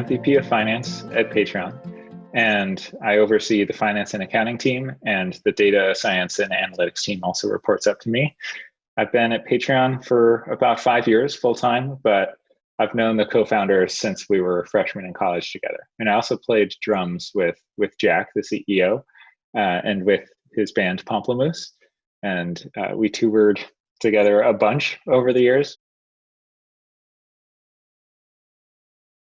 VP of Finance at Patron, and I oversee the finance and accounting team, and the data science and analytics team also reports up to me. I've been at Patron for about 5 years full-time, but I've known the co-founders since we were freshmen in college together. And I also played drums with Jack, the CEO, and with his band Pamplemousse. And we toured together a bunch over the years.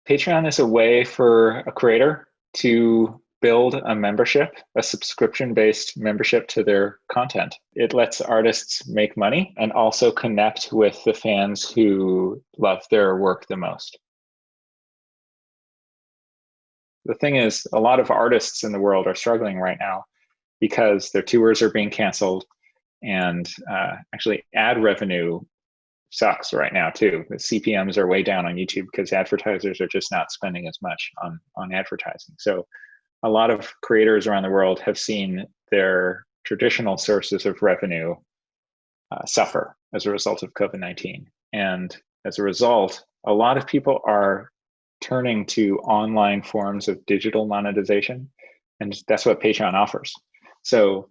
Patreon is a way for a creator to build a membership, a subscription-based membership to their content. It lets artists make money and also connect with the fans who love their work the most. The thing is, a lot of artists in the world are struggling right now because their tours are being canceled, and actually ad revenue sucks right now too. The CPMs are way down on YouTube because advertisers are just not spending as much on advertising. So a lot of creators around the world have seen their traditional sources of revenue suffer as a result of COVID-19. And as a result, a lot of people are turning to online forms of digital monetization. And that's what Patreon offers. So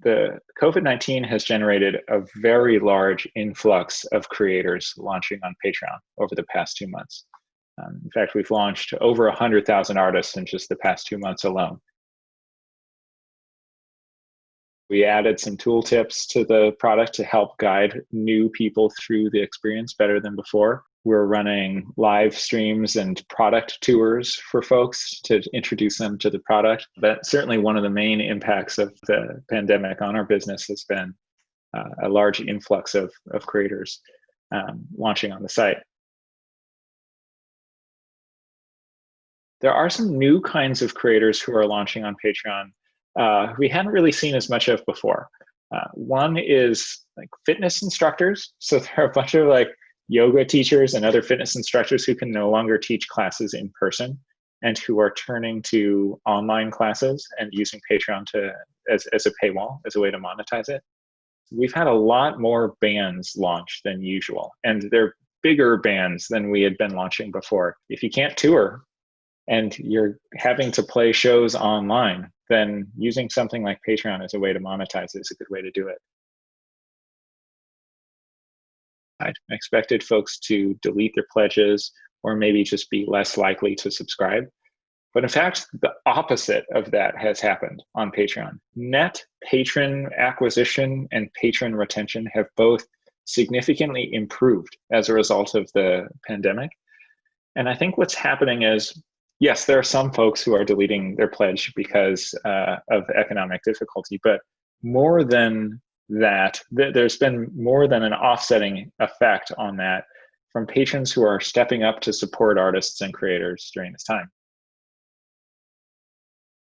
the COVID-19 has generated a very large influx of creators launching on Patreon over the past 2 months. In fact, we've launched over 100,000 artists in just the past 2 months alone. We added some tooltips to the product to help guide new people through the experience better than before. We're running live streams and product tours for folks to introduce them to the product. That's certainly one of the main impacts of the pandemic on our business has been a large influx of creators launching on the site. There are some new kinds of creators who are launching on Patreon we hadn't really seen as much of before. One is like fitness instructors. So there are a bunch of like yoga teachers and other fitness instructors who can no longer teach classes in person and who are turning to online classes and using Patreon as a paywall, as a way to monetize it. We've had a lot more bands launch than usual, and they're bigger bands than we had been launching before. If you can't tour and you're having to play shows online, then using something like Patreon as a way to monetize it is a good way to do it. I expected folks to delete their pledges or maybe just be less likely to subscribe. But in fact, the opposite of that has happened on Patreon. Net patron acquisition and patron retention have both significantly improved as a result of the pandemic. And I think what's happening is, yes, there are some folks who are deleting their pledge because of economic difficulty, but more than that, there's been more than an offsetting effect on that from patrons who are stepping up to support artists and creators during this time.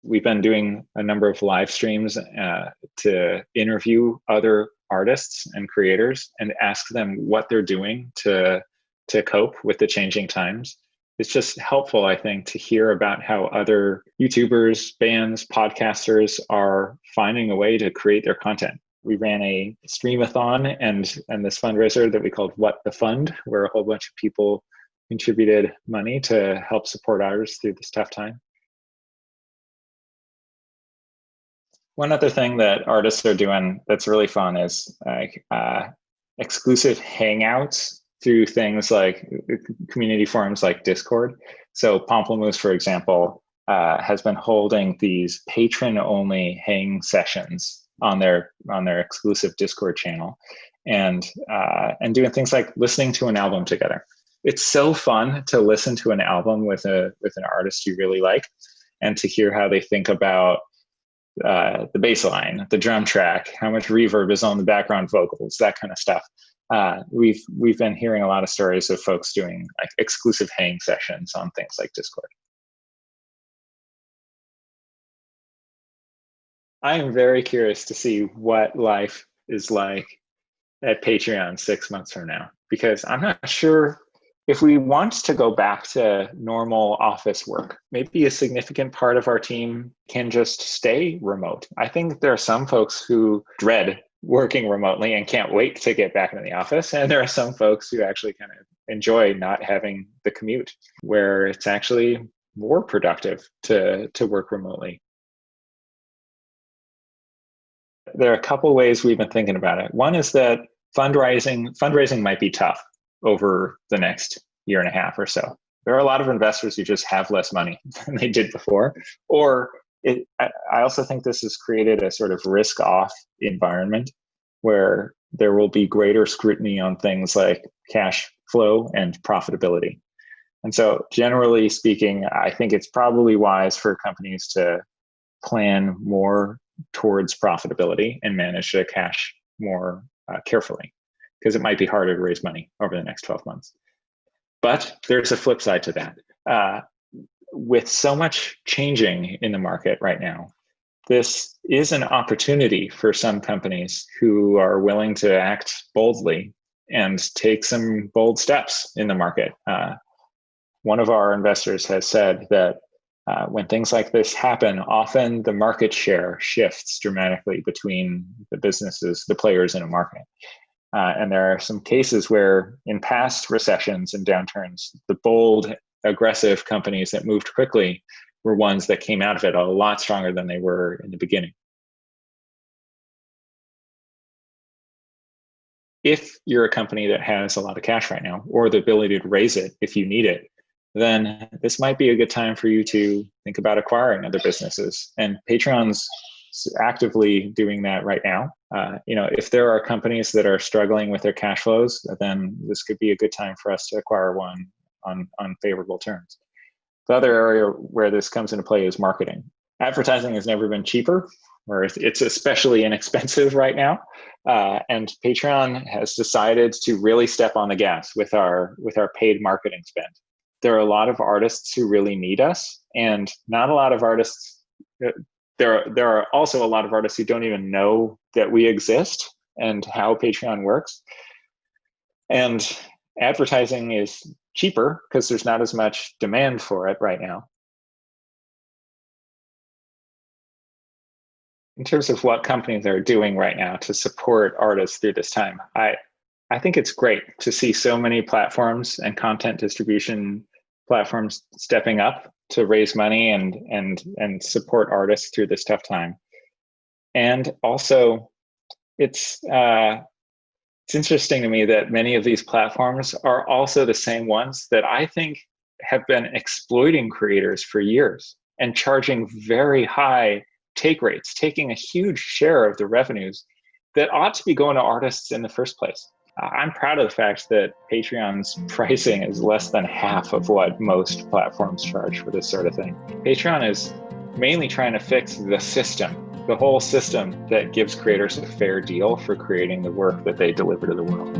We've been doing a number of live streams to interview other artists and creators and ask them what they're doing to cope with the changing times. It's just helpful, I think, to hear about how other YouTubers, bands, podcasters are finding a way to create their content. We ran a streamathon and this fundraiser that we called What the Fund, where a whole bunch of people contributed money to help support artists through this tough time. One other thing that artists are doing that's really fun is exclusive hangouts through things like community forums like Discord. So Pamplemousse, for example, has been holding these patron-only hang sessions on their exclusive Discord channel, and doing things like listening to an album together. It's so fun to listen to an album with an artist you really like, and to hear how they think about the bass line, the drum track, how much reverb is on the background vocals, that kind of stuff. We've been hearing a lot of stories of folks doing like exclusive hang sessions on things like Discord. I am very curious to see what life is like at Patreon 6 months from now, because I'm not sure if we want to go back to normal office work. Maybe a significant part of our team can just stay remote. I think there are some folks who dread working remotely and can't wait to get back into the office. And there are some folks who actually kind of enjoy not having the commute, where it's actually more productive to work remotely. There are a couple of ways we've been thinking about it. One is that fundraising might be tough over the next year and a half or so. There are a lot of investors who just have less money than they did before. I also think this has created a sort of risk-off environment where there will be greater scrutiny on things like cash flow and profitability. And so generally speaking, I think it's probably wise for companies to plan more towards profitability and manage their cash more carefully, because it might be harder to raise money over the next 12 months. But there's a flip side to that. With so much changing in the market right now, this is an opportunity for some companies who are willing to act boldly and take some bold steps in the market. One of our investors has said that when things like this happen, often the market share shifts dramatically between the businesses, the players in a market. And there are some cases where in past recessions and downturns, the bold, aggressive companies that moved quickly were ones that came out of it a lot stronger than they were in the beginning. If you're a company that has a lot of cash right now, or the ability to raise it if you need it, then this might be a good time for you to think about acquiring other businesses. And Patreon's actively doing that right now. If there are companies that are struggling with their cash flows, then this could be a good time for us to acquire one on favorable terms. The other area where this comes into play is marketing. Advertising has never been cheaper, or it's especially inexpensive right now. And Patreon has decided to really step on the gas with our paid marketing spend. There are a lot of artists who really need us, and not a lot of artists. There are also a lot of artists who don't even know that we exist and how Patreon works. And advertising is cheaper because there's not as much demand for it right now. In terms of what companies are doing right now to support artists through this time, I think it's great to see so many platforms and content distribution platforms stepping up to raise money and support artists through this tough time. And also, it's interesting to me that many of these platforms are also the same ones that I think have been exploiting creators for years and charging very high take rates, taking a huge share of the revenues that ought to be going to artists in the first place. I'm proud of the fact that Patreon's pricing is less than half of what most platforms charge for this sort of thing. Patreon is mainly trying to fix the system, the whole system that gives creators a fair deal for creating the work that they deliver to the world.